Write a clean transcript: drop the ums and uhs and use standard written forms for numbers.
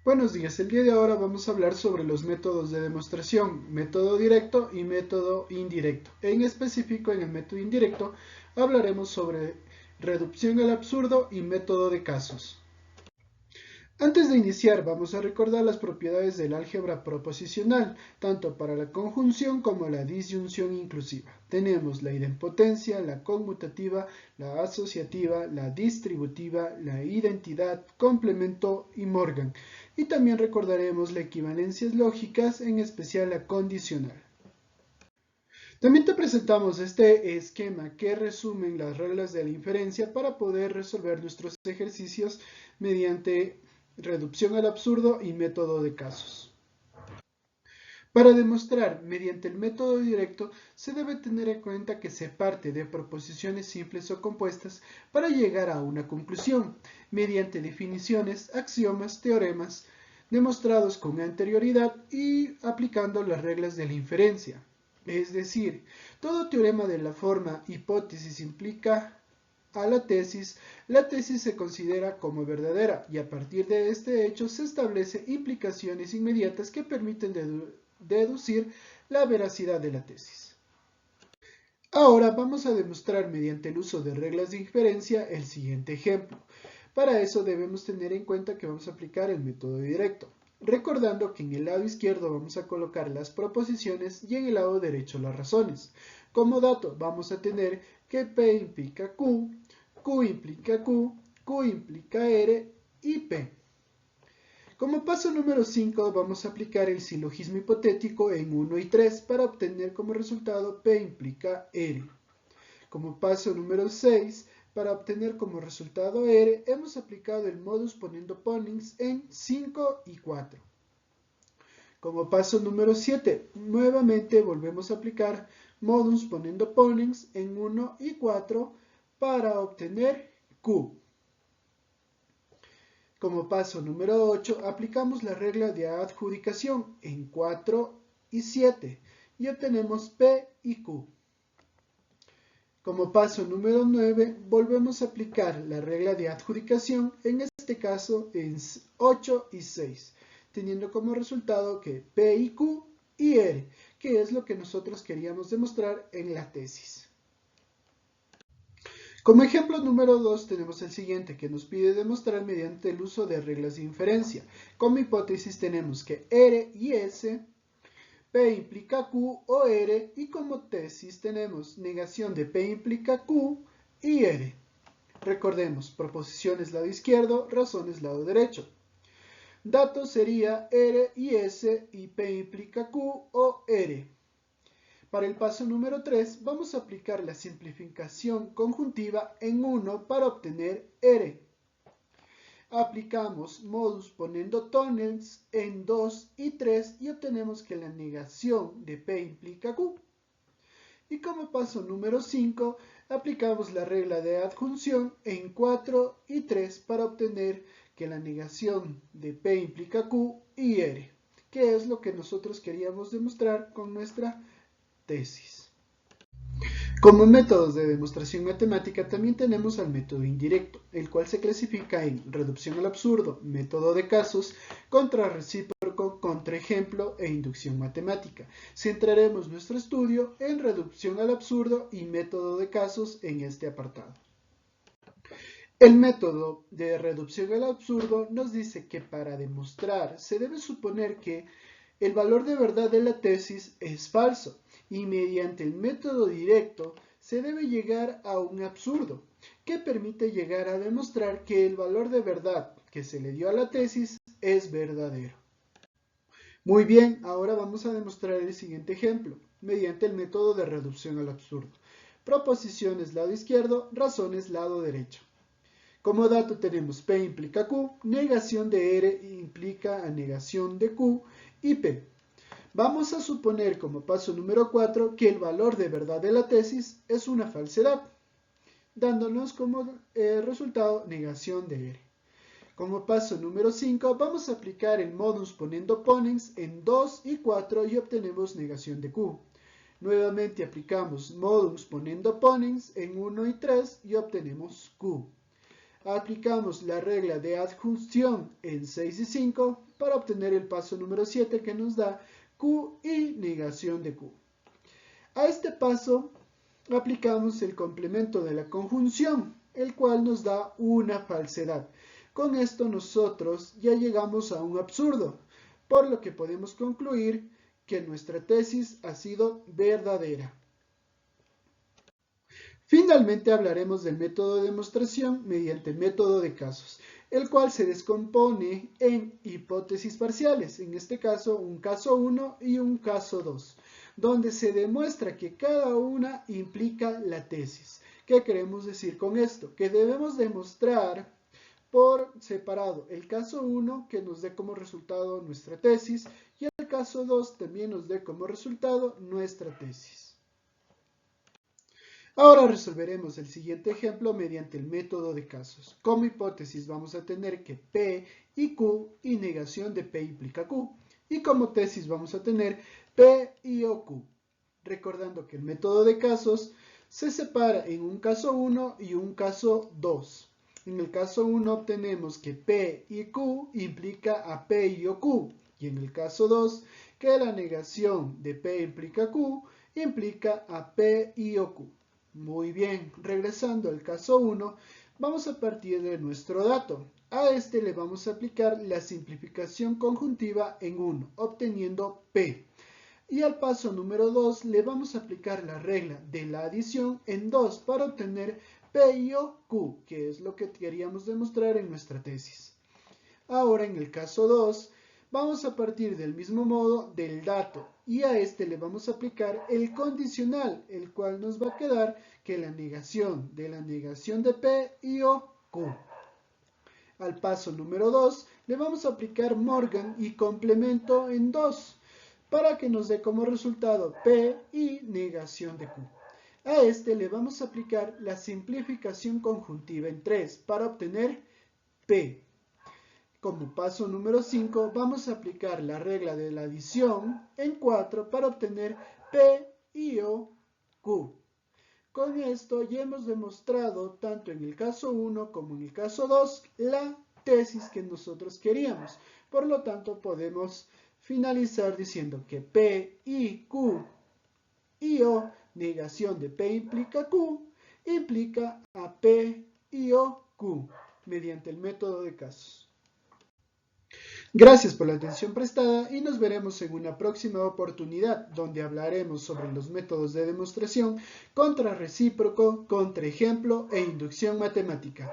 Buenos días, el día de ahora vamos a hablar sobre los métodos de demostración, método directo y método indirecto. En específico, en el método indirecto hablaremos sobre reducción al absurdo y método de casos. Antes de iniciar, vamos a recordar las propiedades del álgebra proposicional, tanto para la conjunción como la disyunción inclusiva. Tenemos la idempotencia, la conmutativa, la asociativa, la distributiva, la identidad, complemento y Morgan. Y también recordaremos las equivalencias lógicas, en especial la condicional. También te presentamos este esquema que resume las reglas de la inferencia para poder resolver nuestros ejercicios mediante reducción al absurdo y método de casos. Para demostrar mediante el método directo se debe tener en cuenta que se parte de proposiciones simples o compuestas para llegar a una conclusión, mediante definiciones, axiomas, teoremas, demostrados con anterioridad y aplicando las reglas de la inferencia. Es decir, todo teorema de la forma hipótesis implica a la tesis se considera como verdadera y a partir de este hecho se establecen implicaciones inmediatas que permiten deducir la veracidad de la tesis. Ahora vamos a demostrar mediante el uso de reglas de inferencia el siguiente ejemplo. Para eso debemos tener en cuenta que vamos a aplicar el método directo, recordando que en el lado izquierdo vamos a colocar las proposiciones y en el lado derecho las razones. Como dato vamos a tener que P implica Q, Q implica Q, Q implica R y P. Como paso número 5 vamos a aplicar el silogismo hipotético en 1 y 3 para obtener como resultado P implica R. Como paso número 6, para obtener como resultado R, hemos aplicado el modus ponendo ponens en 5 y 4. Como paso número 7, nuevamente volvemos a aplicar modus ponendo ponens en 1 y 4 para obtener Q. Como paso número 8, aplicamos la regla de adjudicación en 4 y 7 y obtenemos P y Q. Como paso número 9, volvemos a aplicar la regla de adjudicación, en este caso en 8 y 6, teniendo como resultado que P y Q y R, que es lo que nosotros queríamos demostrar en la tesis. Como ejemplo número 2 tenemos el siguiente, que nos pide demostrar mediante el uso de reglas de inferencia. Como hipótesis tenemos que R y S, P implica Q o R, y como tesis tenemos negación de P implica Q y R. Recordemos, proposiciones lado izquierdo, razones lado derecho. Datos sería R y S y P implica Q o R. Para el paso número 3 vamos a aplicar la simplificación conjuntiva en 1 para obtener R. Aplicamos modus ponendo tonens en 2 y 3 y obtenemos que la negación de P implica Q. Y como paso número 5 aplicamos la regla de adjunción en 4 y 3 para obtener que la negación de P implica Q y R, que es lo que nosotros queríamos demostrar con nuestra tesis. Como métodos de demostración matemática también tenemos al método indirecto, el cual se clasifica en reducción al absurdo, método de casos, contrarrecíproco, contraejemplo e inducción matemática. Centraremos nuestro estudio en reducción al absurdo y método de casos en este apartado. El método de reducción al absurdo nos dice que para demostrar se debe suponer que el valor de verdad de la tesis es falso y mediante el método directo se debe llegar a un absurdo que permite llegar a demostrar que el valor de verdad que se le dio a la tesis es verdadero. Muy bien, ahora vamos a demostrar el siguiente ejemplo mediante el método de reducción al absurdo. Proposiciones lado izquierdo, razones lado derecho. Como dato tenemos P implica Q, negación de R implica a negación de Q y P. Vamos a suponer como paso número 4 que el valor de verdad de la tesis es una falsedad, dándonos como resultado negación de R. Como paso número 5 vamos a aplicar el modus ponendo ponens en 2 y 4 y obtenemos negación de Q. Nuevamente aplicamos modus ponendo ponens en 1 y 3 y obtenemos Q. Aplicamos la regla de adjunción en 6 y 5 para obtener el paso número 7 que nos da Q y negación de Q. A este paso aplicamos el complemento de la conjunción, el cual nos da una falsedad. Con esto nosotros ya llegamos a un absurdo, por lo que podemos concluir que nuestra tesis ha sido verdadera. Finalmente hablaremos del método de demostración mediante método de casos, el cual se descompone en hipótesis parciales, en este caso un caso 1 y un caso 2, donde se demuestra que cada una implica la tesis. ¿Qué queremos decir con esto? Que debemos demostrar por separado el caso 1 que nos dé como resultado nuestra tesis y el caso 2 también nos dé como resultado nuestra tesis. Ahora resolveremos el siguiente ejemplo mediante el método de casos. Como hipótesis vamos a tener que P y Q y negación de P implica Q. Y como tesis vamos a tener P y o Q. Recordando que el método de casos se separa en un caso 1 y un caso 2. En el caso 1 obtenemos que P y Q implica a P y o Q. Y en el caso 2 que la negación de P implica Q implica a P y o Q. Muy bien, regresando al caso 1, vamos a partir de nuestro dato. A este le vamos a aplicar la simplificación conjuntiva en 1, obteniendo P. Y al paso número 2 le vamos a aplicar la regla de la adición en 2 para obtener P y o Q, que es lo que queríamos demostrar en nuestra tesis. Ahora en el caso 2, vamos a partir del mismo modo del dato y a este le vamos a aplicar el condicional, el cual nos va a quedar que la negación de P y o Q. Al paso número 2 le vamos a aplicar Morgan y complemento en 2 para que nos dé como resultado P y negación de Q. A este le vamos a aplicar la simplificación conjuntiva en 3 para obtener P. Como paso número 5 vamos a aplicar la regla de la adición en 4 para obtener P y o Q. Con esto ya hemos demostrado tanto en el caso 1 como en el caso 2 la tesis que nosotros queríamos. Por lo tanto podemos finalizar diciendo que P y Q y o negación de P implica Q implica a P y o Q mediante el método de casos. Gracias por la atención prestada y nos veremos en una próxima oportunidad donde hablaremos sobre los métodos de demostración, contrarrecíproco, contraejemplo e inducción matemática.